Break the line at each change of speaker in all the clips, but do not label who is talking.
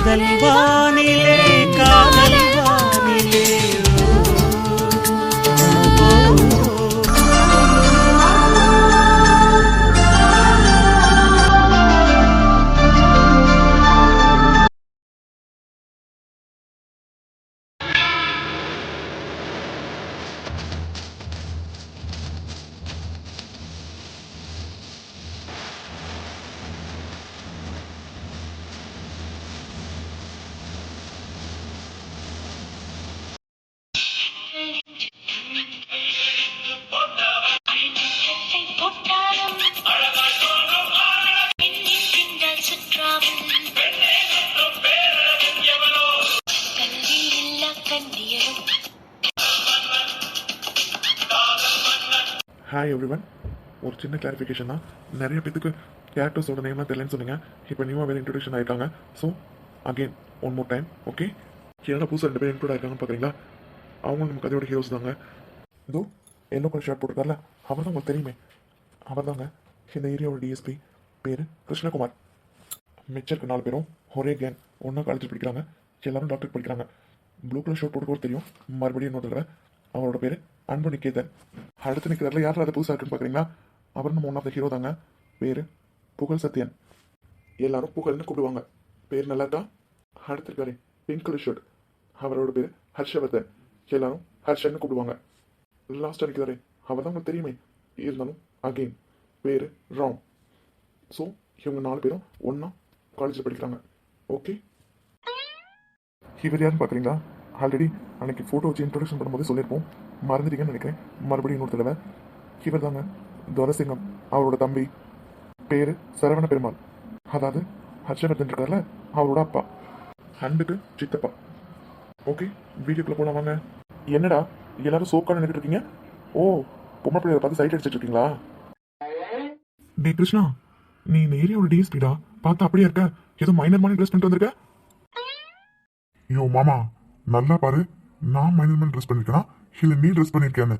காதல் வானிலே காதல் வானிலே
ஹாய் எவ்ரிவன். ஒரு சின்ன கிளாரிஃபிகேஷன் தான். நிறைய பேத்துக்கு கேரக்டர்ஸோட நேம்லாம் தெரியலன்னு சொன்னீங்க. இப்போ நியூவாக வேறு இன்ட்ரொடக்ஷன் ஆகிருக்காங்க. So again one more time. Okay, என்னடா புதுசாக 2 பேர் இன்க்ளூட் ஆகிருக்காங்கன்னு பார்க்குறீங்களா? அவங்க நம்ம கதையோட ஹீரோஸ் தாங்க. இதோ எல்லோ கலர் ஷர்ட் போட்டிருக்கார்ல, அவர் தான் உங்களுக்கு தெரியுமே. அவர் தாங்க இந்த ஏரியாவோட டிஎஸ்பி. பேர் கிருஷ்ணகுமார். மிச்சருக்கு 4 பேரும் ஒரே கேங், ஒன்றா காலேஜ் படிக்கிறாங்க. எல்லாரும் டாக்டர் படிக்கிறாங்க. ப்ளூ கலர் ஷர்ட் போட்டு தெரியும். மறுபடியும் இன்னொரு தடவை அவரோட பேர் அன்பு நிக்கேதன். அடுத்து நிற்கிறதுல யாரும் அதை புதுசாக இருக்குன்னு பார்க்குறீங்களா? அவர் நம்ம ஒன் ஆஃப் த ஹீரோ தாங்க. பேர் புகழ் சத்யன். எல்லாரும் புகழ்னு கூப்பிடுவாங்க. பேர் நல்லா இருக்கா? அடுத்து இருக்காரு பிங்க் கலர் ஷர்ட், அவரோட பேர் ஹர்ஷவர்தன். எல்லாரும் ஹர்ஷன்னு கூப்பிடுவாங்க. லாஸ்ட்டாக நிற்கிறாரு, அவர் தான் உங்களுக்கு தெரியுமே. இருந்தாலும் அகெயின் பேர் ராம். ஸோ இவங்க 4 பேரும் ஒன்றா காலேஜில் படிக்கிறாங்க. ஓகே, இவர் யாருன்னு பார்க்குறீங்களா? ஆல்ரெடி அன்னைக்கு ஃபோட்டோ வச்சு இன்ட்ரொடக்ஷன் பண்ணும்போது சொல்லியிருப்போம், மறந்துட்டீங்கன்னு நினைக்கிறேன். மறுபடியும் இன்னொரு தடவை இவர் தாங்க துரசிங்கம். அவரோட தம்பி பேர் சரவண பெருமாள். அதாவது ஹர்ஷவர்தன் இருக்கார்ல, அவரோட அப்பா, அன்புக்கு சித்தப்பா. ஓகே, வீடியோக்குள்ளே போகலாம் வாங்க. என்னடா எல்லாரும் சோக்கான நினைக்கிட்டு இருக்கீங்க? ஓ, பொம்மை பிள்ளையை பார்த்து சைட் அடிச்சிட்டு இருக்கீங்களா? டே கிருஷ்ணா, நீ இந்த ஏரியாவோட டிஎஸ்பிடா. பார்த்தா அப்படியே இருக்க, ஏதோ மைனர் ட்ரெஸ் பண்ணிட்டு வந்திருக்க. யோ மாமா, நல்லா பாரு, நான் மைனர் ட்ரெஸ் பண்ணிருக்கேனா இல்ல நீ ட்ரெஸ் பண்ணிருக்கேன்னு?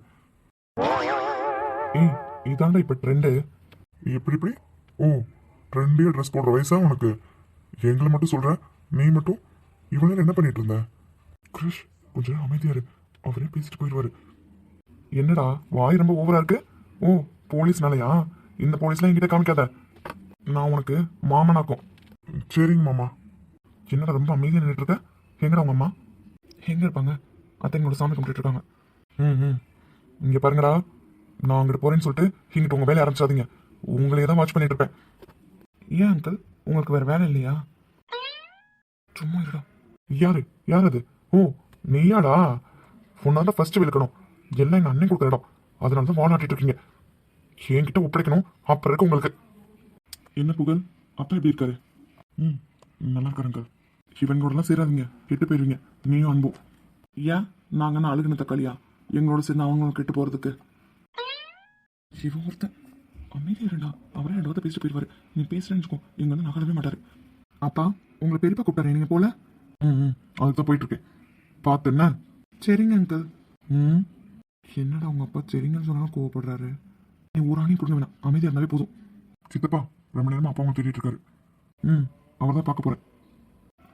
ஏய், இதாண்டா இப்ப ட்ரெண்டு. எப்படி? ஓ, ட்ரெண்டியா ட்ரெஸ் போடுற வயசா உனக்கு? எங்களை மட்டும் சொல்ற, நீ மட்டும் இவ்வளவு என்ன பண்ணிட்டு இருந்த? கிருஷ், கொஞ்சம் அமைதியா இரு, அவரே பேசிட்டு போயிடுவாரு. என்னடா வாய் ரொம்ப ஓவரா இருக்கு? ஓ, போலீஸ்னாலயா? இந்த போலீஸ்லாம் என்கிட்ட காமிக்காத, நான் உனக்கு மாமனாக்கும். சரிங்க மாமா. என்னடா ரொம்ப அமைதியா நின்றுட்டு இருக்க? எங்கடா உங்க அம்மா? எங்க இருப்பாங்க? அத்தைங்களோட சாமி கும்பிட்டு இருக்காங்க. இங்க பாருங்கடா, நான் அங்கிட்டு போறேன்னு சொல்லிட்டு இங்கிட்டு உங்க வேலையை ஆரம்பிச்சாதீங்க. உங்களையே தான் வாட்ச் பண்ணிட்டு இருப்பேன். ஏன் அங்கிள், உங்களுக்கு வேற வேலை இல்லையா? சும்மா இருடா. யார் அது? ஓ, நீயாடா? உன்னாதான் ஃபர்ஸ்ட் விழுக்கணும். எல்லாம் எங்க அண்ணன் கொடுக்குற இடம், அதனால தான் வாழாட்டிட்டு இருக்கீங்க. என்கிட்ட ஒப்படைக்கணும், அப்புறம் இருக்கு உங்களுக்கு. என்ன புகழ், அப்பா எப்படி இருக்காரு? நல்லா இருக்காருங்க. இவங்களோடலாம் சேராதீங்க, கெட்டு போயிருவீங்க. நீயும் அன்பும். ஏன் நாங்கன்னா அழுகுன தக்காளியா எங்களோட சேர்ந்து அவங்களும் கெட்டு போறதுக்கு? இவன் ஒருத்தன் அமைதியா இருடா, அவரே 2 வார்த்தை பேசிட்டு போயிடுவாரு. நீ பேசுறேன்னு வச்சுக்கோ, இங்க வந்து நகலவே மாட்டாரு. அப்பா, உங்களை பெரியப்பா கூப்பிட்டாரு, நீங்க போல? அதுதான் போயிட்டு இருக்கேன். பார்த்துன்னா சரிங்க அங்கிள். என்னடா உங்க அப்பா சரிங்கன்னு சொன்னாலும் கோவப்படுறாரு. நீ ஒரு ஆணையும் கொடுங்க வேணாம், அமைதியா இருந்தாலே போதும். சித்தப்பா ரொம்ப நேரமா அப்பா அவங்க தேடிட்டு இருக்காரு. அவர் தான் பார்க்க போறேன்.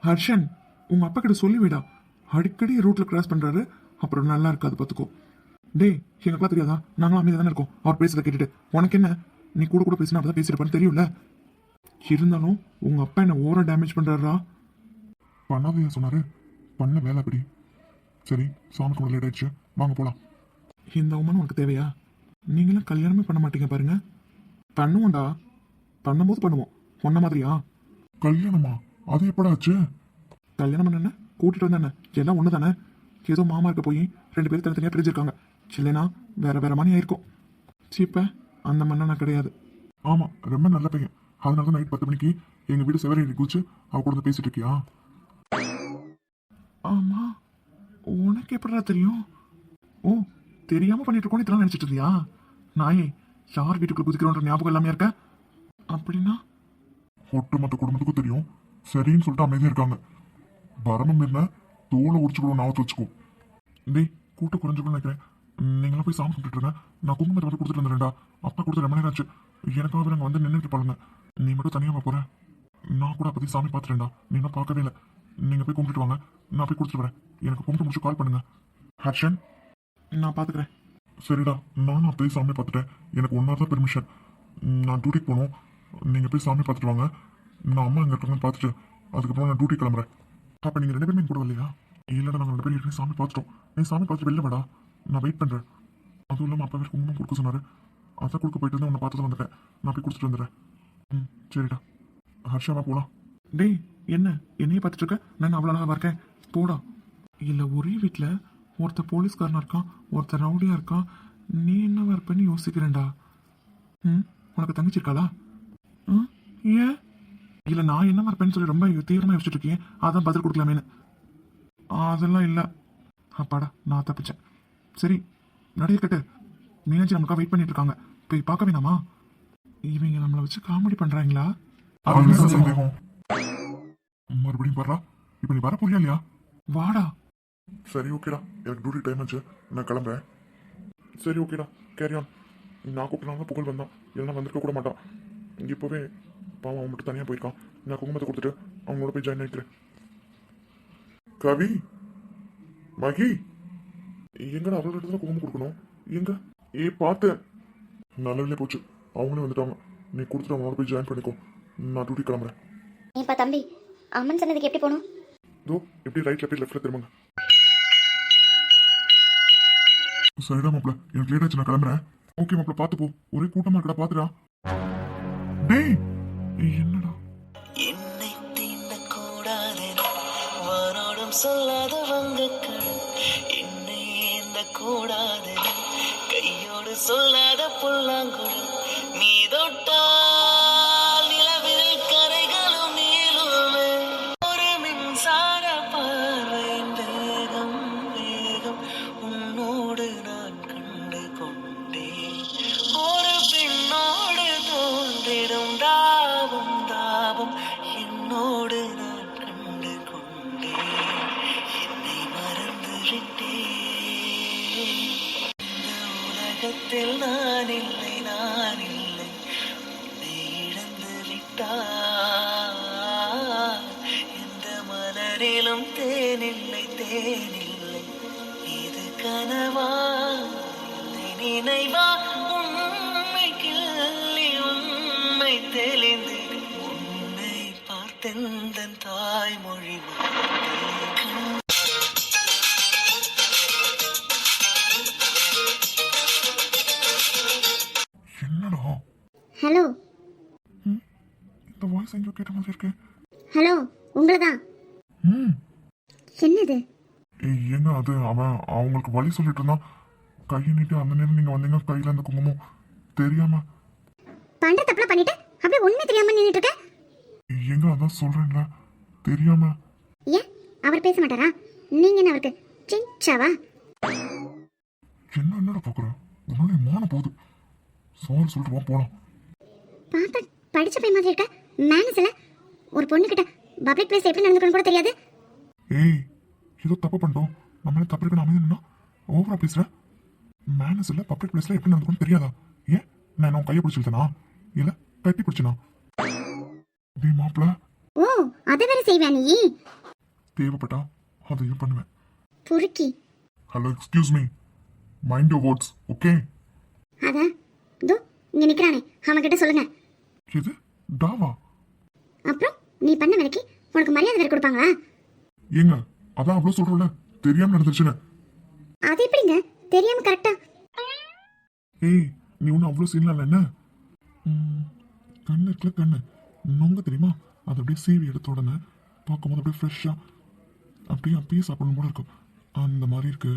ஹர்ஷன், உங்க அப்பா கிட்ட சொல்லி விடா, அடிக்கடி ரூட்ல கிராஸ் பண்றாரு, அப்புறம் நல்லா இருக்காது பாத்துக்கோ. டேய், எங்களுக்குலாம் தெரியாதா? நாங்களும் அமைதியா தானே இருக்கோம் அவர் பேசுறத கேட்டுட்டு. உனக்கு என்ன, நீ கூட பேசினா அப்பதான் பேசிருப்பான்னு தெரியும்ல. இருந்தாலும் உங்க அப்பா என்ன ஓவரா டேமேஜ் பண்றாரா? பண்ணாதையா சொன்னாரு, பண்ண வேலை அப்படி. சரி, சாமி கூட லேட் ஆயிடுச்சு, வாங்க போலாம். இந்த அவமானம் உனக்கு தேவையா? நீங்களும் கல்யாணமே பண்ண மாட்டீங்க பாருங்க. பண்ணுவோம்டா, பண்ணும்போது பண்ணுவோம். பொண்ண மாதிரியா? கல்யாணமா? அது எப்படாச்சு? கல்யாணம் பண்ண கூட்டிட்டு வந்தானே, எல்லாம் ஒண்ணு தானே. ஏதோ மாமா இருக்க போய் 2 பேரும் தனித்தனியா பிரிஞ்சிருக்காங்க. இல்லைனா வேற மணி ஆயிருக்கும். சீப்ப அந்த மண்ணா கிடையாது. ஆமா, ரொம்ப நல்ல பையன். அதனால நைட் 10 மணிக்கு எங்க வீடு செவரேறி குச்சி அவ கூட பேசிட்டு இருக்கியா? ஆமா, உனக்கு எப்படா தெரியும்? ஓ, தெரியாம பண்ணிட்டு இருக்கோன்னு இதெல்லாம் நினைச்சிட்டு இருந்தியா? நாயே, யார் வீட்டுக்குள்ள குதிக்கிறோன்ற ஞாபகம் எல்லாமே இருக்க? அப்படின்னா ஒட்டுமொத்த குடும்பத்துக்கும் தெரியும். சரின்னு சொல்லிட்டு அமைதியா இருக்காங்க. வரணும் என்ன தோலை உடிச்சுக்கணும், நாவத்து வச்சுக்கோ. டேய், கூட்ட குறைஞ்சுக்கணும் நினைக்கிறேன். நீங்களாம் போய் சாமி கும்பிட்டு இருங்க, நான் குங்குமத்தை வந்து கொடுத்துட்டு வந்துடுறேன்டா. அப்பா கொடுத்து ரொம்ப நேரம் ஆச்சு. எனக்காக நாங்கள் வந்து நின்றுட்டு பாருங்க. நீ மட்டும் தனியாக போற, நான் கூட அப்படி சாமி பார்த்துட்டேன்டா. நீங்க பார்க்கவே இல்லை. நீங்கள் போய் கும்பிட்டுட்டு வாங்க, நான் போய் கொடுத்துட்டு வரேன். எனக்கு கும்பிட்டு முடிச்சு கால் பண்ணுங்க. ஹர்ஷன், நான் பார்த்துக்கிறேன். சரிடா, நானும் அப்போயே சாமி பார்த்துட்டேன். எனக்கு 1 hour தான் பெர்மிஷன். நான் டியூட்டிக்கு போகணும். நீங்கள் போய் சாமி பார்த்துட்டு வாங்க. நான் அம்மா எங்கே இருக்காங்கன்னு பார்த்துட்டு அதுக்கப்புறம் நான் டியூட்டி கிளம்புறேன். அப்போ நீங்கள் 2 பேருமே என் கூட வரலையா? இல்லைடா, நாங்கள் 2 பேரும் ஏற்கனவே சாமி பார்த்துட்டோம். நீ சாமி பார்த்துட்டு வெளில வாடா, நான் வெயிட் பண்ணுறேன். அதுவும் இல்லாமல் அப்பா வேறு குங்குமம் கொடுக்க சொன்னார். அதான் கொடுக்க போயிட்டு வந்து உன்னை பார்த்துட்டு வந்துட்டேன். நான் போய் கொடுத்துட்டு வந்துடுறேன். சரிடா. ஹர்ஷாவா போகலாம். டேய், என்னையே பார்த்துட்டு இருக்க? நான் அவ்வளோ அழகாக இருக்கேன், போடா. இல்லை, ஒரே வீட்டில் ஒருத்தர் போலீஸ்காரனா இருக்கான், ஒருத்தர் ரவுடியாக இருக்கான். நீ என்னவா இருப்பேன்னு யோசிக்கிறேன்டா. உனக்கு தங்கச்சி இருக்காளா? ஏன்? இல்லை, நான் என்னவா இருப்பேன்னு சொல்லி ரொம்ப தீவிரமாக யோசிச்சுட்டு இருக்கேன். அதான் பதில் கொடுக்கலாமேன்னு. அதெல்லாம் இல்லை. அப்பாடா, நான் தப்பிச்சேன். சரி, நிறைய கட்டு மீனாட்சி நமக்காக வெயிட் பண்ணிட்டு இருக்காங்க. போய் பார்க்க வேணாமா? இவங்க நம்மளை வச்சு காமெடி பண்றாங்களா? மறுபடியும் பாரா. இப்போ நீ வர போறியா இல்லையா? வாடா. சரி, ஓகேடா. எனக்கு டியூட்டி டைம் ஆச்சு, நான் கிளம்புறேன். சரி, ஓகேடா, கேரி ஆன். நான் கூப்பிட்டு தான் புகழ் வந்தான், இல்லைன்னா வந்திருக்க கூட மாட்டான். இப்போவே பாவம் அவன் மட்டும் தனியாக போயிருக்கான். நான் குங்குமத்தை கொடுத்துட்டு அவங்களோட போய் ஜாயின் ஆகிக்கிறேன். கவி, மகி, எங்கடா அவளோட இடத்துல குங்குமம் கொடுக்கணும்? எங்க? பார்த்தேன். நல்லவிலே போச்சு, அவங்களே வந்துட்டாங்க. நீ கொடுத்துட்டு அவங்களோட போய் ஜாயின் பண்ணிக்கோ. நான் டியூட்டி கிளம்புறேன்.
ஏப்பா தம்பி, அம்மன் சன்னதிக்கு எப்படி போகணும்?
இதோ எப்படி ரைட்ல போய் லெஃப்ட்ல திரும்புங்க. சரிடா மாப்பிள்ள, எனக்கு லேட் ஆச்சு, நான் கிளம்புறேன். ஓகே மாப்பிள்ள, பார்த்து போ. ஒரே கூட்டமா இருக்கடா, பார்த்துடா. டேய், என்னடா?
என்னை தீண்டக்கூடாது வானோடும் சொல்லாத வங்கக்கள், என்னை ஏந்த கூடாது கையோடு சொல்லாத புல்லாங்குழல், நீ தொட்டால் நிலவில் கரைகளும் நீளுமே, ஒரு மின்சார பார்வை வேகம் வேகம் உன்னோடு நான் கண்டு கொண்டேன், ஒரு பெண்ணோடு தோன்றிடும் தாபம் தாபம் என்னோடு நான் கண்டு கொண்டேன், என்னை மறந்து விட்டேன், இந்த உலகத்தில் நான் இல்லை, நான் இல்லை, உன்னை இழந்து விட்டால் எந்த மலரிலும் தேனில்லை, தேனில்லை, இது கனவா இல்லை நினைவா, உண்மை கிள்ளி உண்மை தெளிந்து உன்னை பார்த்தெந்தன் தாய்மொழி மறந்தேன்.
என்னடா
ஹலோ.
இந்த வாய்ஸ் எங்கேயோ கேட்ட மாதிரி இருக்கு.
ஹலோ, உங்களை தான். என்னது?
ஏங்க, அது அவன் அவங்களுக்கு வழி சொல்லிட்டு இருந்தான். கையை நீட்டி அந்த நேரம் நீங்க வந்தீங்க, கையில அந்த குங்குமம் தெரியாம.
பண்ற தப்புல பண்ணிட்டு அப்படியே உண்மை தெரியாம நின்னுட்டு இருக்க.
எங்க அதான் சொல்றேன்ல, தெரியாம.
ஏன் அவர் பேச மாட்டாரா? நீங்க என்ன அவருக்கு சின்சாவா?
என்னடா பாக்குற? உன்னால மான போகுது. சாரி சொல்லிட்டு வா, போலாம்.
பார்த்தா படிச்ச பையன் மாதிரி இருக்க. மேனஸ் இல்ல. ஒரு பொண்ணு கிட்ட பப்ளிக் பிளேஸ் எப்படி நடந்துக்கணும் கூட தெரியாது.
ஏய், ஏதோ தப்பு பண்ணிட்டோம். நம்மளே தப்பு இருக்குன்னு அமைதினா ஓவரா பேசுற. மேனஸ் இல்ல, பப்ளிக் பிளேஸ்ல எப்படி நடந்துக்கணும் தெரியாதா? ஏன் நான் என்ன கையை பிடிச்சிருந்தேனா இல்ல கட்டி பிடிச்சனா? நீ மாப்பிள.
ஓ, அதை வேற செய்வா நீ?
தேவைப்பட்டா அதையும் பண்ணுவேன்.
பொறுக்கி.
Hello, excuse me, mind your words, okay?
அதான் இதோ இங்க நிக்கிறானே, அவன் கிட்ட சொல்லுங்க.
இது டாவா?
அப்புறம் நீ பண்ண வேலைக்கு உனக்கு மரியாதை வேற கொடுப்பாங்களா?
ஏங்க, அதான் அவ்வளவு சொல்றோம்ல, தெரியாம நடந்துருச்சுன்னு.
அது எப்படிங்க தெரியாம கரெக்டா?
ஏய், நீ ஒன்றும் அவ்வளோ சீன்லாம் இல்லை. என்ன கண்ணு இருக்குல்ல, கண்ணு நொங்க தெரியுமா? அது அப்படியே சீவி எடுத்த உடனே பார்க்கும்போது அப்படியே ஃப்ரெஷ்ஷாக அப்படியே அப்பயே சாப்பிடணும் போல இருக்கும். அந்த மாதிரி இருக்கு.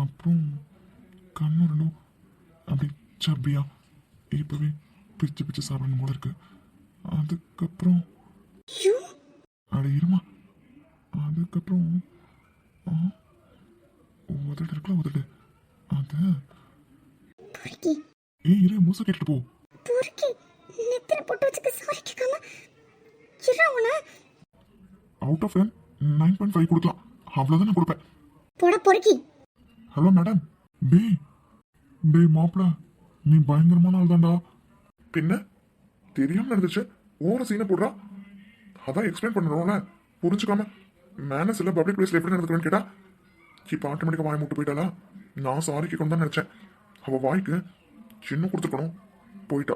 அப்புறம் கண்ணு ரெண்டும் அப்படி சப்பியா இப்போவே பிச்சு பிச்சு சாப்பிடணும் போல இருக்கு. அதுக்கப்புறம் அட இருமா, அதுக்கப்புறம் உதடு இருக்குல்ல, உதடு அது. ஏய் இரு, முழுசா கேட்டுட்டு போ.
பொறுக்கி நெத்தில போட்டு வச்சுக்க சாரி கேட்காம சிராவுனா
அவுட் ஆஃப் 9.5 கொடுக்கலாம், அவ்வளோதான் நான் கொடுப்பேன்.
போட பொறுக்கி.
Hello madam. டேய் மாப்பிள, நீ பயங்கரமான ஆள் தான்டா. பின்ன தெரியாம நடந்துச்சு, ஓர சீனை போடுறா. அதான் எக்ஸ்பிளைன் பண்ணுறோம்ல, புரிஞ்சுக்காம மேனஸ்ல பப்ளிக் பிளேஸ்ல எப்படி நடந்துக்கணும்னு கேட்டா இப்போ ஆட்டோமேட்டிக்காக வாய் மூட்டு போயிட்டாளா? நான் சாரி கேட்கணும் தான் நினச்சேன். அவள் வாய்க்கு சின்ன கொடுத்துருக்கணும், போயிட்டா.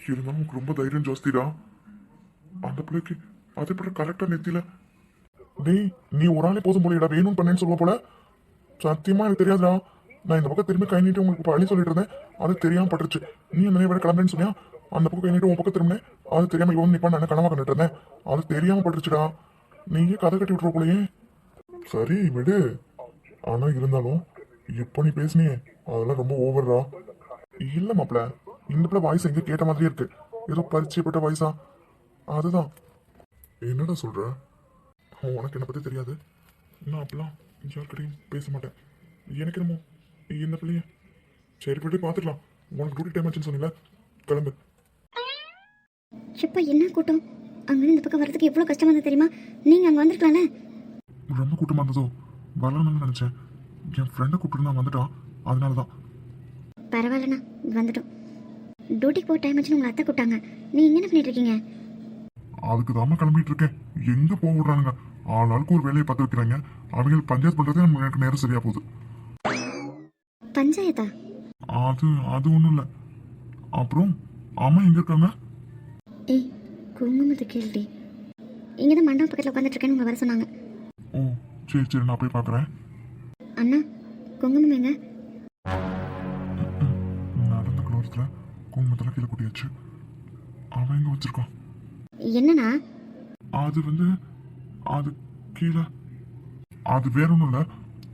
இருந்தாலும் உனக்கு ரொம்ப தைரியம் ஜாஸ்திடா. அந்த பிள்ளைக்கு அதே போல கரெக்டாக நெத்தில. டேய், நீ ஒரு ஆளே போதும் போலியடா, வேணும்னு பண்ணேன்னு சொல்லுவ போல. சத்தியமா எனக்கு தெரியாதுடா. நான் இந்த பக்கம் திரும்பி கை நீட்டி உங்களுக்கு பழி சொல்லிட்டு இருந்தேன், அது தெரியாம பட்டுருச்சு. நீ அந்த விட கிளம்புறேன்னு சொன்னியா, அந்த பக்கம் கை நீட்டி உன் பக்கம் திரும்பினேன், அது தெரியாம இவன் நிப்பான் நான் கனவா கண்டுட்டு இருந்தேன், அது தெரியாம பட்டுருச்சுடா. நீயே கதை கட்டி விட்டுற போலயே. சரி விடு. ஆனா இருந்தாலும் இப்போ நீ பேசுனியே அதெல்லாம் ரொம்ப ஓவர்ரா. இல்ல மாப்ள, இந்த பிள்ளை வாய்ஸ் எங்க கேட்ட மாதிரியே இருக்கு, ஏதோ பரிச்சயப்பட்ட வாய்ஸா. அதுதான். என்னடா சொல்ற? உனக்கு என்ன பத்தி தெரியாது, நான் அப்பெல்லாம் யார்கிட்டையும் பேச மாட்டேன். எனக்கு என்னமோ இந்த பிள்ளைய சரி போட்டு பார்த்துக்கலாம். உனக்கு டியூட்டி டைம் ஆச்சுன்னு சொன்னீங்களா, கிளம்பு.
எப்பா என்ன கூட்டம், அங்கிருந்து இந்த பக்கம் வரதுக்கு எவ்வளோ கஷ்டமா இருந்தது தெரியுமா? நீங்கள் அங்கே வந்திருக்கலாம்ல.
ரொம்ப கூட்டமாக இருந்ததோ, வரலாம்னு நினச்சேன். என் ஃப்ரெண்டை கூப்பிட்டு நான் வந்துட்டான், அதனால தான்.
பரவாயில்லண்ணா, வந்துட்டோம். டியூட்டிக்கு போக டைம் ஆச்சுன்னு உங்களை அத்தை கூப்பிட்டாங்க. நீங்கள் என்ன பண்ணிட்டு இருக்கீங்க?
அதுக்கு தாம கிளம்பிட்டு இருக்கேன். எங்கே போக விடுறானுங்க, ஆளாளுக்கு ஒரு வேலையை பார்த்து வைக்கிறாங்க. அவங்களுக்கு பஞ்சாயத்து பண்ணுறதே எனக்கு நேரம் சரியா போகுது.
பஞ்சாயத்தா?
அது ஒன்றும் இல்லை. அப்புறம் அம்மா எங்கே இருக்காங்க?
ஏய், குங்குமத்தை கேள்வி. இங்கே தான் மண்டபம் பக்கத்தில் உட்காந்துட்டு இருக்கேன்னு உங்களை வர சொன்னாங்க.
ஓ சரி சரி, நான் போய் பார்க்குறேன்.
அண்ணா, குங்குமம் எங்க?
நடந்த குளோரத்தில் குங்குமத்தில் கீழே கொட்டியாச்சு. அவன் எங்கே வச்சிருக்கான்?
என்னண்ணா?
அது கீழே. அது வேற ஒன்றும் இல்லை.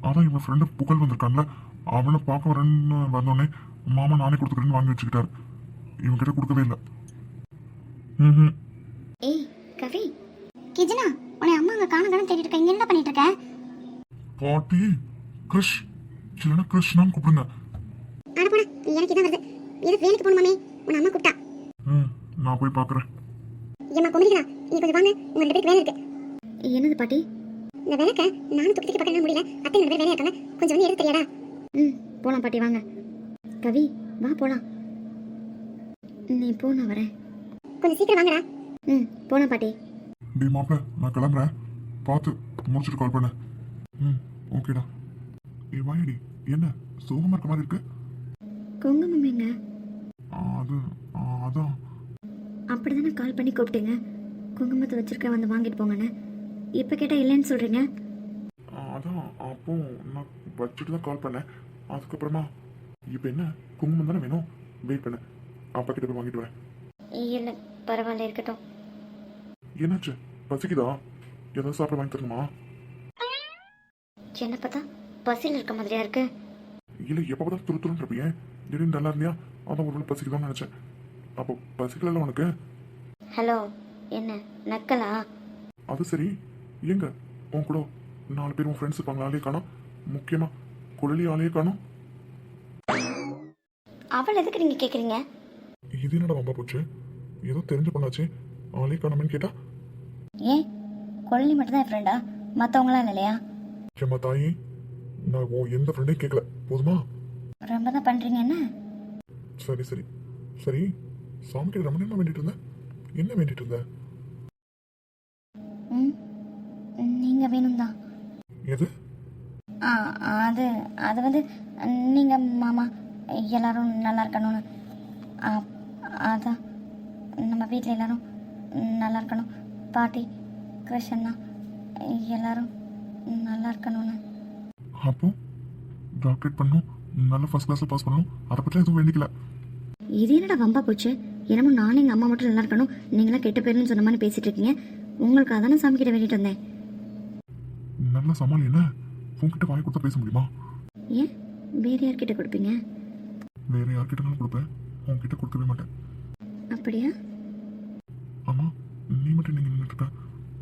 அதான் இவன் ஃப்ரெண்டு புகழ் வந்திருக்கான்ல, அவனை பார்க்க வரேன்னு வந்தோடனே மாமா நானே கொடுத்துக்கிறேன்னு வாங்கி வச்சுக்கிட்டாரு. இவன்கிட்ட கொடுக்கவே இல்லை. ம்.
ஏய் கவி, கிஜனா, உன்னை அம்மா அங்கே காண தேடிட்டு இருக்க. இங்கே என்ன பண்ணிட்டு இருக்க?
பாட்டி கிருஷ், இல்லைன்னா கிருஷ்ணான்னு கூப்பிடுங்க.
அட போடா, எனக்கு இதான் வருது. இது வேலைக்கு போகணுமாமே, உன் அம்மா கூப்பிட்டா.
நான் போய் பார்க்குறேன்.
ஏம்மா குமரிக்கா, நீ கொஞ்சம் வாங்க, உங்க 2 பேருக்கு வேலை இருக்கு. என்னது பாட்டி? இந்த வேலைக்க நானும் தூக்கி பார்க்க முடியல, அத்தை 2 பேர் வேலையா இருக்காங்க, கொஞ்சம் வந்து எடுத்து தெரியாதா? போலாம் பாட்டி, வாங்க. கவி வா போலாம். நீ போ, நான் வரேன். கொஞ்சம் சீக்கிரம் வாங்கடா. போலாம் பாட்டி.
டே மாப்பிள்ள, நான் கிளம்புறேன், பார்த்து முடிச்சுட்டு கால் பண்ண. ஓகேடா. ஏ வாயடி, என்ன சோகமாக இருக்க மாதிரி இருக்கு?
குங்குமம் எங்க?
அதான்
அப்படிதானே கால் பண்ணி கூப்பிட்டீங்க, குங்குமத்தை வச்சிருக்க வந்து வாங்கிட்டு போங்கன்னு. இப்போ கேட்டால் இல்லைன்னு சொல்கிறீங்க.
அதான் அப்போ நான் வச்சுட்டு தான் கால் பண்ணேன். அதுக்கப்புறமா இப்போ என்ன குங்குமம் தானே வேணும், வெயிட் பண்ண, அப்பா கிட்ட போய் வாங்கிட்டு வரேன்.
இல்லை பரவாயில்ல, இருக்கட்டும்.
என்னாச்சு, பசிக்குதா? ஏதாவது சாப்பிட வாங்கி தரணுமா?
என்ன பார்த்தா பசியில் இருக்க மாதிரியா இருக்கு.
இல்லை எப்போ தான் துருத்துருன்னு இருப்பீங்க, திடீர்னு நல்லா இருந்தியா, அதான் ஒரு வேளை பசிக்குதான்னு நினச்சேன். அப்போ பசிக்கல உனக்கு?
ஹலோ, என்ன நக்கலா?
அது சரி, எங்க உன் கூட 4 பேர் உன் ஃப்ரெண்ட்ஸ் இருப்பாங்களா, ஆளே காணோம். முக்கியமா குழலி ஆளையே காணோம்.
அவள் எதுக்கு நீங்கள் கேட்குறீங்க?
இது என்னடா வம்பா போச்சு, ஏதோ தெரிஞ்ச பண்ணாச்சு, ஆளே காணோம்னு கேட்டா.
ஏன் கொள்ளி மட்டும் தான் ஃப்ரெண்டா, மற்றவங்களாம் இல்லையா?
ஏம்மா தாயி, நான் உன் எந்த ஃப்ரெண்டையும் கேட்கல, போதுமா?
ரொம்ப தான் பண்ணுறீங்க என்ன?
சரி சரி சரி, சாமிக்கு ரொம்ப நேரமா வேண்டிட்டு இருந்தேன், என்ன வேண்டிட்டு இருந்த?
நீங்கள் வேணும் தான்.
எது?
அது அது வந்து நீங்கள் மாமா எல்லாரும் நல்லா இருக்கணும்னு. அதான் நம்ம வீட்டில் எல்லாரும் நல்லா இருக்கணும், பாட்டி கிருஷ்ணா எல்லாரும் நல்லா இருக்கணும்னு.
அப்போ டாக்டரேட் பண்ணணும், நல்ல ஃபர்ஸ்ட் கிளாஸில் பாஸ் பண்ணணும், அதை பற்றி எதுவும் வேண்டிக்கல.
இது என்னடா வம்பா போச்சு? என்னமோ நானும் எங்கள் அம்மா மட்டும் நல்லா இருக்கணும், நீங்களாம் கெட்ட பேருன்னு சொன்ன மாதிரி பேசிட்டு இருக்கீங்க. உங்களுக்கு அதானே சாமி கிட்ட வேண்டிட்டு வந்தேன்.
நல்ல சமாளி, என்ன உன்கிட்ட வாங்கி கொடுத்தா பேச முடியுமா?
ஏன் வேற யார்கிட்ட கொடுப்பீங்க?
வேற யார்கிட்டனாலும் கொடுப்பேன், உன்கிட்ட கொடுக்கவே மாட்டேன்.
அப்படியா?
ஆமா, நீ மட்டும் நீங்க நின்றுட்ட,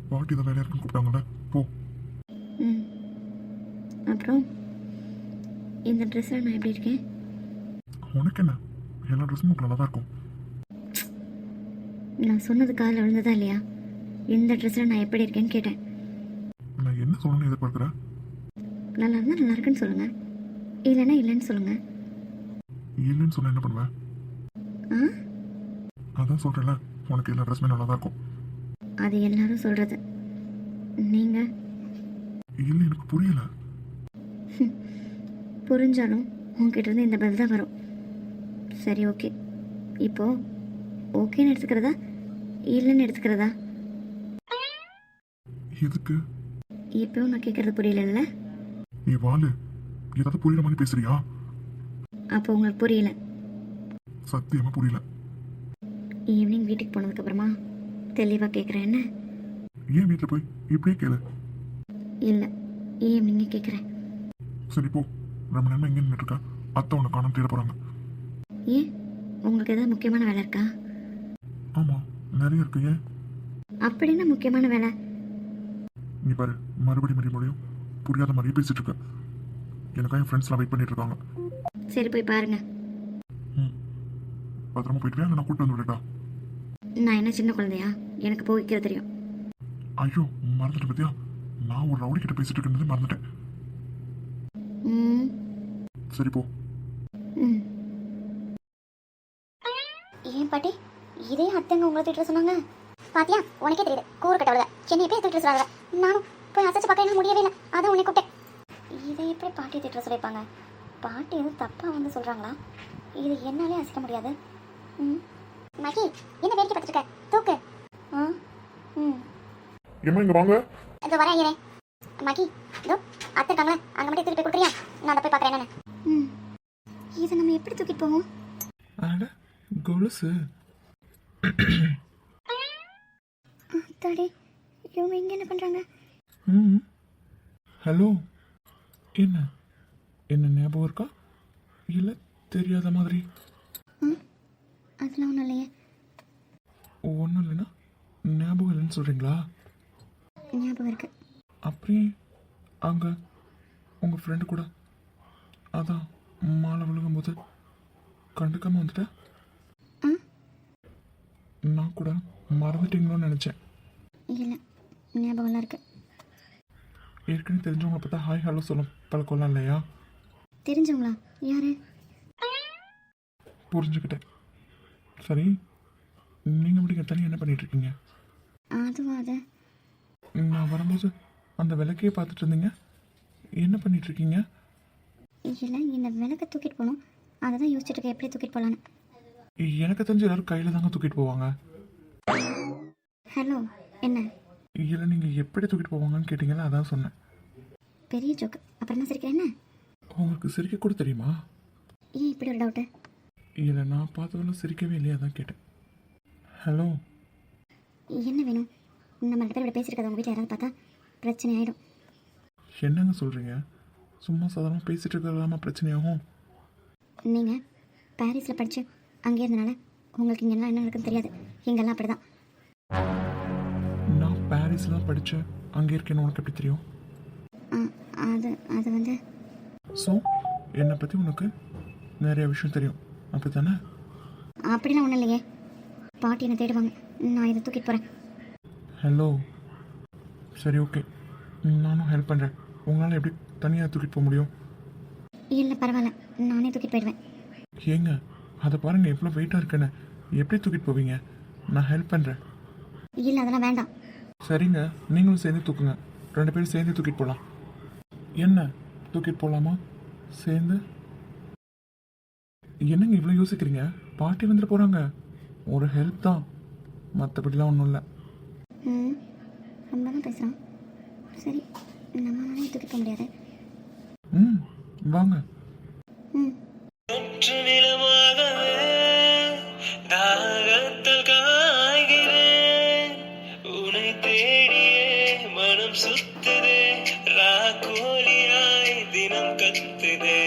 பாட்டி இதை வேலையா இருக்குன்னு கூப்பிட்டாங்கல்ல, போ.
அப்புறம் இந்த ட்ரெஸ்ஸில் நான் எப்படி இருக்கேன்?
உனக்கு என்ன, எல்லா ட்ரெஸ்ஸும் உனக்கு நல்லா தான் இருக்கும்.
நான் சொன்னது காதில் விழுந்ததா இல்லையா? இந்த ட்ரெஸ்ஸில் நான் எப்படி இருக்கேன்னு கேட்டேன்.
நான் என்ன சொல்லணும்னு எதிர்பார்க்குறேன்?
நல்லா இருந்தால் நல்லா இருக்குன்னு சொல்லுங்கள், இல்லைன்னா இல்லைன்னு சொல்லுங்கள்.
இல்லைன்னு சொன்ன என்ன பண்ணுவேன்? அதான் சொல்கிறேன்ல, உனக்கு எல்லா ட்ரெஸ்ஸுமே நல்லா தான் இருக்கும்.
அது எல்லாரும் சொல்கிறது. நீங்கள்
இல்லை எனக்கு புரியல.
புரிஞ்சாலும் உங்ககிட்ட இருந்து இந்த பதில் தான் வரும். சரி ஓகே, இப்போ ஓகேன்னு எடுத்துக்கிறதா இல்லைன்னு எடுத்துக்கிறதா?
எதுக்கு?
இப்போவும் நான் கேட்கறது புரியலல்ல?
நீ வாழு, ஏதாவது புரியுற மாதிரி பேசுறியா?
அப்போ உங்களுக்கு புரியல?
சத்தியமா புரியல.
ஈவினிங் வீட்டுக்கு போனதுக்கப்புறமா தெளிவாக கேட்குறேன். என்ன?
ஏன் வீட்டில் போய் இப்படியே கேளு.
இல்லை, ஈவினிங்கே கேட்குறேன்.
சரி போ, ரொம்ப நேரம் எங்கே நின்றுருக்கா? அத்தை உன்னை காணாம தேட போறாங்க.
ஏன், உங்களுக்கு ஏதாவது முக்கியமான வேலை இருக்கா?
ஆமா, நிறைய இருக்கு. ஏன்?
அப்படின்னா முக்கியமான வேலை?
நீ பாரு, மறுபடியும் புரியாத மாதிரியே பேசிட்டு இருக்க. எனக்காக என் ஃப்ரெண்ட்ஸ்லாம் வெயிட் பண்ணிட்டு இருக்காங்க.
சரி போய் பாருங்க.
பத்திரமா போயிட்டு இல்லை நான் கூப்பிட்டு வந்து விடட்டா?
நான் என்ன சின்ன குழந்தையா? எனக்கு போய் வைக்க தெரியும்.
ஐயோ மறந்துட்டு பத்தியா, நான் ஒரு ரவுடி கிட்ட பேசிட்டு இருக்கிறது மறந்துட்டேன்.
ம்
சரி போ.
ம் ஏன் பாட்டி, இதே அத்தைங்க உங்களை திட்ட சொன்னாங்க? பாத்தியா, உனக்கே தெரியுது கூறு கட்டவள சென்னை போய் திட்ட சொல்றாங்க. நானும் போய் அசைச்சு பார்க்க என்ன முடியவே இல்லை, அதான் உன்னை கூப்பிட்டேன். இதை எப்படி பாட்டி திட்ட சொல்லிப்பாங்க? பாட்டி எதுவும் தப்பாக வந்து சொல்கிறாங்களா? இது என்னாலே அசைக்க முடியாது. ம் மகி, என்ன வேடிக்கை பார்த்துட்டு இருக்க? தூக்கு.
ஏமா இங்க வாங்க.
இதோ வரேன் ஐயரே. மகி, இதோ அத்தை இருக்காங்களே, அங்கே மட்டும் தூக்கிட்டு போய் கொடுக்குறியா? நான் அதை போய் பார்க்குறேன். என்னென்ன இதை நம்ம எப்படி தூக்கிட்டு போவோம்?
அட கொலுசு.
தாடி, இவங்க இங்கே என்ன பண்ணுறாங்க?
ஹலோ, என்ன என்ன ஞாபகம் இருக்கா இல்லை தெரியாத மாதிரி?
அதெல்லாம் ஒன்றும் இல்லையே.
ஒன்றும் இல்லைன்னா ஞாபகம் இல்லைன்னு சொல்கிறீங்களா?
ஞாபகம் இருக்கு.
அப்படி அங்கே உங்கள் ஃப்ரெண்டு கூட அதான் மாலை விழுகும்போது கண்டுக்காமல் வந்துட்டேன். நான் கூட மறந்துட்டீங்களோன்னு நினச்சேன்.
இல்லை, ஞாபகம்லாம் இருக்கு.
ஏற்கனவே தெரிஞ்சவங்களை பார்த்தா ஹாய் ஹலோ சொல்ல பழக்கம்லாம் இல்லையா?
தெரிஞ்சவங்களா? யாரு?
புரிஞ்சுக்கிட்டேன். சரி, நீங்கள் அப்படிங்க தனியாக என்ன பண்ணிகிட்ருக்கீங்க?
அதுவா? அது
நான் வரும்போது அந்த விளக்கையே பார்த்துட்டு இருந்தீங்க, என்ன பண்ணிகிட்ருக்கீங்க?
இல்லை, இந்த விளக்கை தூக்கிட்டு போகணும், அதை தான் யோசிச்சுட்டு இருக்கேன், எப்படி தூக்கிட்டு போகலான்னு.
எனக்கு தெரிஞ்ச எல்லாரும் கையில் தாங்க தூக்கிட்டு போவாங்க.
ஹலோ, என்ன?
இல்லை நீங்கள் எப்படி தூக்கிட்டு போவாங்கன்னு கேட்டிங்களா, அதான் சொன்னேன்.
பெரிய ஜோக்கு, அப்புறம் என்ன சிரிக்கிறேன்? என்ன
உங்களுக்கு சிரிக்க கூட தெரியுமா?
ஏன் இப்படி ஒரு டவுட்டு?
இல்லை நான் பார்த்ததெல்லாம் சிரிக்கவே இல்லையா, அதான் கேட்டேன். ஹலோ,
என்ன வேணும்? நம்ம 2 பேர் இப்படி பேசியிருக்கத உங்கள் வீட்டில் யாராவது பார்த்தா பிரச்சனை ஆகிடும்.
என்னங்க சொல்கிறீங்க? சும்மா சாதாரணமாக பேசிகிட்டு இருக்கிறதாம பிரச்சனையாகும்.
நீங்கள் பாரிஸில் படித்து அங்கே இருந்தனால உங்களுக்கு இங்கெல்லாம் என்ன நடக்குன்னு தெரியாது. இங்கெல்லாம் அப்படி தான்.
நான் பாரிஸில் தான் படித்தேன், அங்கே இருக்கேன்னு உனக்கு எப்படி தெரியும்?
அது அது வந்து
ஸோ என்னை பற்றி உனக்கு நிறைய விஷயம் தெரியும், அப்படி தானே?
அப்படிலாம் ஒன்றும் இல்லையே. பாட்டி என்னை தேடுவாங்க, நான் இதை தூக்கிட்டு போகிறேன்.
ஹலோ, சரி ஓகே, நானும் ஹெல்ப் பண்ணுறேன். உங்களால் எப்படி தனியாக தூக்கிட்டு போக முடியும்?
இல்லை பரவாயில்ல, நானே தூக்கிட்டு போயிடுவேன்.
ஏங்க அதை பாருங்கள், எவ்வளோ வெயிட்டாக இருக்குன்னு. எப்படி தூக்கிட்டு போவீங்க? நான் ஹெல்ப் பண்ணுறேன்.
இல்லை அதெல்லாம் வேண்டாம்.
சரிங்க, நீங்களும் சேர்ந்து தூக்குங்க, 2 பேரும் சேர்ந்து தூக்கிட்டு போகலாம். என்ன தூக்கிட்டு போகலாமா சேர்ந்து? என்னங்க இவ்வளோ யோசிக்கிறீங்க? பாட்டி வந்துட்டு போகிறாங்க, ஒரு ஹெல்ப் தான், மற்றபடிலாம் ஒன்றும் இல்லை.
ரொம்ப தான் பேசுகிறான். சரி, நம்மளாலே தூக்கிட்டு போக முடியாது.
வாங்க.
முற்று நிலமாகவே தாகத்தால் காய்கிறேன், உன்னை தேடியே மனம் சுத்துதே, ராக்கோலியாய் தினம் கத்துதே,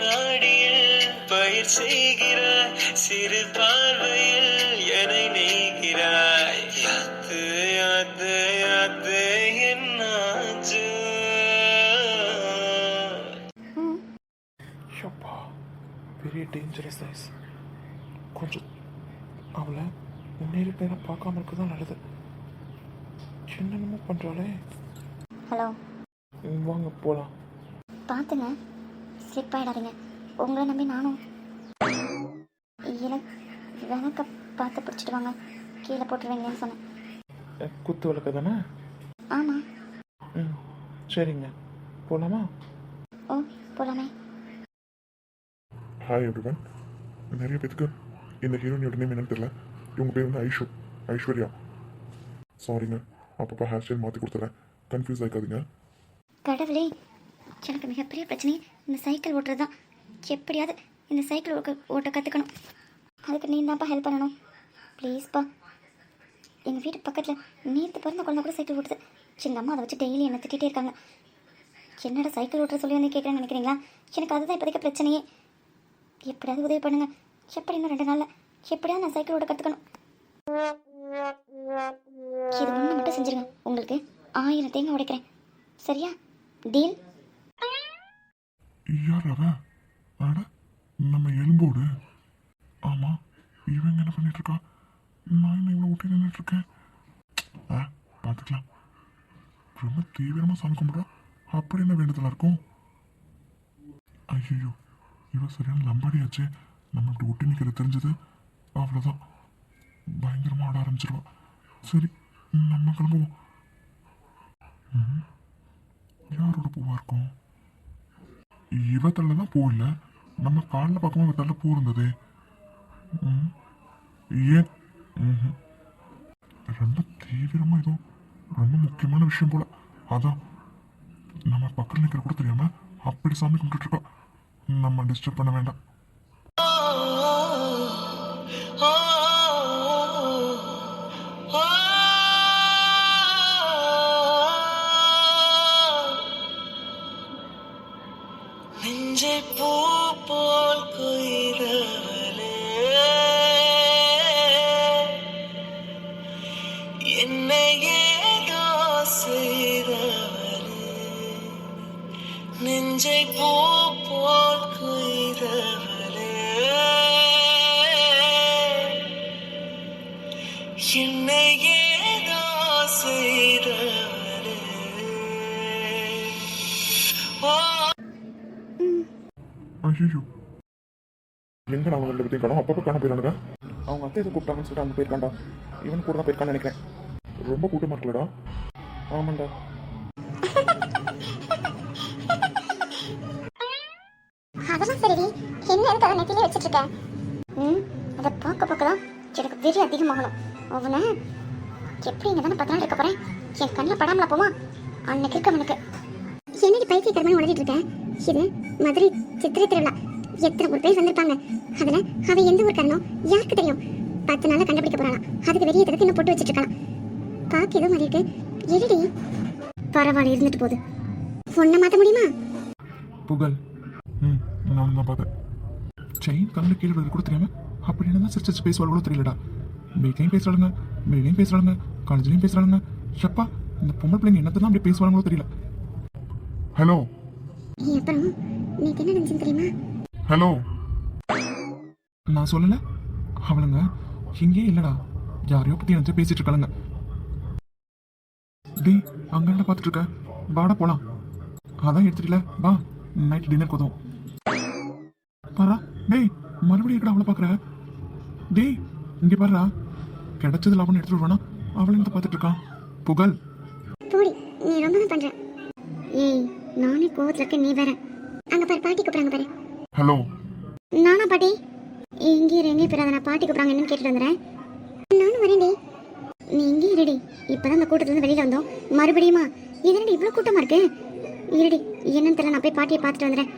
நாடியில் பயிர் செய்கிறாய், சிறு பார்வையில் என்னை நெய்கிறாய், யாத்து யாத்து யாத்து என்னாச்சு?
ஷப்பா, பெரிய டேஞ்சரஸ் சைஸ். கொஞ்சம் அவளை நேருக்கு நேரம் பார்க்காம இருக்க தான் நல்லது. என்னென்னமோ பண்ணுறாளே.
ஹலோ,
வாங்க போகலாம்.
பார்த்துங்க, ஸ்லிப் ஆகிடாதீங்க. உங்களை நம்பி நானும். எனக்கு விளக்க பார்த்து பிடிச்சிட்டு வாங்க, கீழே போட்டுருவீங்களேன்னு சொன்னேன்.
குத்து விளக்கு தானே?
ஆமாம்.
சரிங்க, போகலாமா?
ஓ போகலாமே.
Hi everyone. நிறைய பேத்துக்கு இந்த ஹீரோனியோட நேம் என்னன்னு தெரியல. இவங்க பேர் வந்து ஐஸ்வர்யா. சாரிங்க, அப்பப்போ ஹேர் ஸ்டைல் மாற்றி கொடுத்துறேன், கன்ஃபியூஸ் ஆகிக்காதீங்க.
கடவுளே, எனக்கு மிகப்பெரிய பிரச்சனையே இந்த சைக்கிள் ஓட்டுறது தான். எப்படியாவது இந்த சைக்கிள் ஓட்ட கற்றுக்கணும். அதுக்கு நீ தான்ப்பா ஹெல்ப் பண்ணணும், ப்ளீஸ்ப்பா. எங்கள் வீட்டு பக்கத்தில் நேற்று பிறந்த குழந்தை கூட சைக்கிள் ஓட்டுது. எங்கள் அம்மா அதை வச்சு டெய்லி என்னை திட்டிகிட்டே இருக்காங்க. என்னடா சைக்கிள் ஓட்டுற சொல்லி வந்து கேட்குறேன்னு நினைக்கிறீங்களா? எனக்கு அதுதான் இப்போதைக்கு பிரச்சனையே. எப்படியாவது உதவி பண்ணுங்க. எப்படி இன்னும் 2 நாளில் எப்படியாவது நான் சைக்கிள் ஓட்ட கற்றுக்கணும். இது ஒன்று மட்டும் செஞ்சுருங்க, உங்களுக்கு 1000 தேங்காய் உடைக்கிறேன். சரியா? டீல்?
யார் அவ? அட, நம்ம எலும்போடு. ஆமாம், இவங்க என்ன பண்ணிட்டு இருக்கா? நான் என்ன இவ்வளோ ஊட்டி நின்றுட்டு இருக்கேன்? பார்த்துக்கலாம். ரொம்ப தீவிரமாக சாமி கும்பிட்றா. அப்படி என்ன வேண்டுதலாக இருக்கும்? ஐயோ, இவ சரியான லம்பாடியாச்சு. நம்ம இப்படி ஒட்டி நிற்கிறது தெரிஞ்சது அவ்வளோதான், பயங்கரமாக ஆட ஆரம்பிச்சிருவா. சரி, நம்ம கிளம்புவோம். யாரோட பூவாக இருக்கும்? இவ தள்ள தான் பூ இல்லை, நம்ம காலில் பார்க்கும்போது இவ தள்ள பூ இருந்தது. ஏன் ரொம்ப தீவிரமாக ஏதோ ரொம்ப முக்கியமான விஷயம் போல. அதான் நம்ம பக்கத்தில் நிற்கிற கூட தெரியாம அப்படி சாமி கும்பிட்டு இருக்கா. நம்ம டிஸ்டர்ப் பண்ண வேண்டாம்.
நெஞ்சை பூ போல் கொய்தவளே, என்னை ஏதோ செய்தவளே, நெஞ்சை பூ போல் கொய்தவளே, என்னை ஏதோ செய்தவளே. ஓ
ஐயோ, எங்க அவங்க 2 பேத்தையும் காணோம். அப்பப்போ காண போயிடானுங்க.
அவங்க அத்தை எதுவும் கூப்பிட்டாங்கன்னு சொல்லிட்டு அவங்க போயிருக்காண்டா. இவன் கூட தான் போயிருக்கான்னு நினைக்கிறேன்.
ரொம்ப கூட்டமாக இருக்கலடா.
ஆமாண்டா.
அதெல்லாம் சரி, என்ன தலை நெத்திலே வச்சுட்டு இருக்க? அதை பார்க்க தான் எனக்கு வெறி அதிகமாகணும். அவனை எப்படி இங்கே தானே 10 நாள் இருக்க போகிறேன். என் கண்ணில் படாமல போமா அன்னைக்கு இருக்கவனுக்கு. என்னடி பைத்தியக்காரமாக உடஞ்சிட்டு இருக்கேன். இது மதுரை சித்திரை திருவிழா. எத்தனை ஒரு பேர் வந்திருப்பாங்க. அதில் அவன் எந்த ஊர் காரணம் யாருக்கு தெரியும்? 10 நாளில் கண்டுபிடிக்க போறாளாம். அதுக்கு வெறிய தடுத்து இன்னும் போட்டு வச்சுட்டு இருக்கலாம். பாக்கி ஏதோ மாதிரி இருக்கு. எழுடி பரவாயில்ல, இருந்துட்டு போகுது. ஒன்றை மாற்ற முடியுமா?
புகழ். நான் தான் பார்த்தேன். செயின் கண்ணில் கீழே விழுது கூட தெரியாம அப்படி என்ன சிரிச்சு பேசுவாளோ தெரியலடா. வீட்லையும் பேசுறாளுங்க, வெளியிலையும் பேசுறாளுங்க, காலேஜ்லையும் பேசுறாளுங்க. ஷப்பா, இந்த பொம்பளை பிள்ளைங்க என்னத்தை தான் அப்படி பேசுவாங்களோ தெரியல. ஹலோ.
அப்புறம் நீ என்ன நினைச்சுன்னு தெரியுமா?
ஹலோ, நான் சொல்லல. அவளுங்க இங்கே இல்லடா, யாரையோ பத்தி நினைச்சு பேசிட்டு இருக்காளுங்க. டேய், அங்க என்ன பார்த்துட்டு இருக்க? வாடா போலாம். அதான் எடுத்துட்டல, வா, நைட் டின்னர் கொதும். பாரா, டேய், மறுபடியும் இருக்கடா அவளை பார்க்குற. டேய், இங்கே பாருடா, கிடைச்சது லாபம்னு எடுத்துட்டு வருவானா அவளை என்ன பார்த்துட்டு இருக்கான். புகழ்,
போடி, நீ ரொம்ப தான் பண்ற. ஏய், நானே கோவத்துல இருக்க, நீ வேற. அங்க பாரு, பாட்டி கூப்பிடுறாங்க பாரு.
ஹலோ.
நானா பாட்டி? இங்கே எங்கேயும் போயிடாத, நான் பாட்டி கூப்பிடுறாங்க என்னன்னு கேட்டுட்டு வந்துடுறேன். நானும் வரேன்டி. நீ இங்கே இருடி. இப்பதான் அந்த கூட்டத்துல இருந்து வெளியில வந்தோம். மறுபடியுமா? இதனடி இவ்வளவு கூட்டமா இருக்கு? இருடி, என்னன்னு தெரியல, நான் போய் பாட்டியை பார்த்துட்டு வந்துடுறேன்.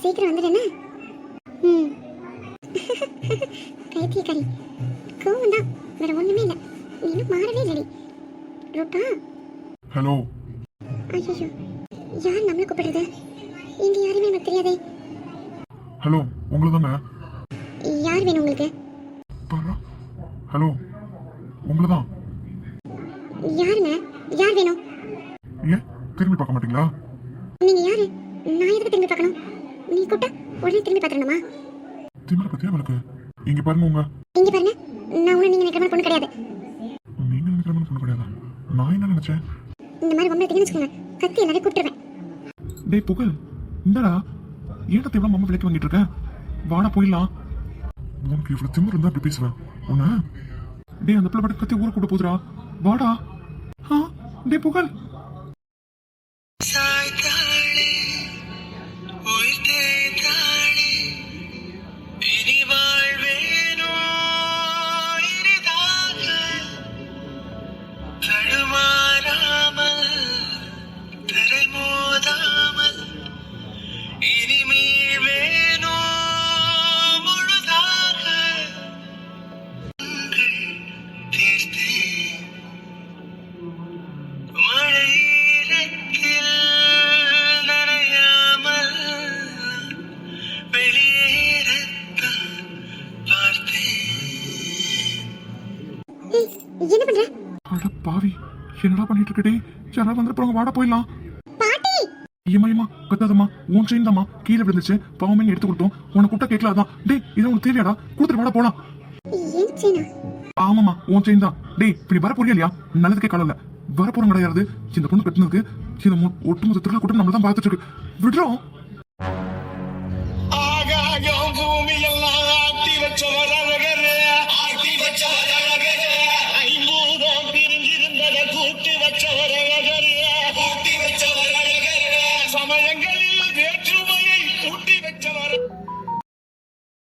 சீக்கிரம் வந்துடுறேன்னு. கைத்தியக்காரி, கோவம் தான், வேற ஒண்ணுமே இல்லை. நீ இன்னும் மாறவே இல்லடி ரூபா.
ஹலோ.
ஐயோ, யார் நம்மளை கூப்பிடுறது? இங்க யாருமே எனக்கு தெரியாதே.
ஹலோ, உங்களை தானே.
யார் வேணும் உங்களுக்கு?
பாரா. ஹலோ, உங்களை தான்.
யாருங்க? யார் வேணும்?
ஏன் திரும்பி பார்க்க மாட்டீங்களா?
நீங்க யாரு? நான் எதுக்கு திரும்பி பார்க்கணும்? நீ கூப்பிட்டா உடனே திரும்பி பார்த்துடணுமா?
திமிர பத்தியா அவளுக்கு? இங்க பாருங்க, உங்க
இங்க பாருங்க, நான் உன்னை நீங்க நினைக்கிற மாதிரி பொண்ணு கிடையாது.
நீங்க நினைக்கிற மாதிரி பொண்ணு கிடையாதா? நான் என்ன நினைச்சேன்?
இந்த மாதிரி பொம்பளை தீங்கன்னு வச்சுக்கோங்க, கத்தி எல்லாரையும் கூப்பிட்டுருவேன்.
டேய் புகழ், இந்தடா, ஏன்டா தேவலாம் மாமா விலைக்கு வாங்கிட்டு இருக்க? வாடா போயிடலாம். உனக்கு இவ்வளவு திமிரு இருந்தா அப்படி பேசுவேன் உன்ன. டேய், அந்த பிள்ளை பாட்டு கத்தி ஊரை கூட்ட போதுடா, வாடா. டேய் புகழ்.
ஏய், என்ன பண்ற
அட பாவி, என்னடா பண்ணிட்டு இருக்கடே? யாராவது வந்து போறாங்க, வாடா போயிடலாம்.
பாட்டி
ஏமா கத்தாதம்மா, உன் செயின் தாம்மா கீழே விழுந்துச்சு, பாவமே எடுத்து கொடுத்தோம். உனக்கு கூட்ட கேட்கல, அதான். டேய், இது உனக்கு தேவையாடா? கொடுத்துட்டு வாடா போலாம்.
ஏன் சேனா
ஆமாமா, உன் செயின் தான். டேய், இப்படி வர போறியா இல்லையா? நல்லதுக்கே காலம் வர போறோம் கிடையாது. இந்த பொண்ணு கட்டினதுக்கு இந்த ஒட்டுமொத்த திருவிழா கூட்டம் நம்மள தான் பார்த்துட்டு இருக்கு. விடுறோம்.
ஆகாயம் பூமி எல்லாம் ஆட்டி வச்சவர் அழகரே, ஆட்டி வச்சவர் அழகரே. ஐம்பூதம் பிரிஞ்சிருந்ததை கூட்டி வச்சவர் அழகரே, கூட்டி வச்சவர் அழகரே. சமயங்களில்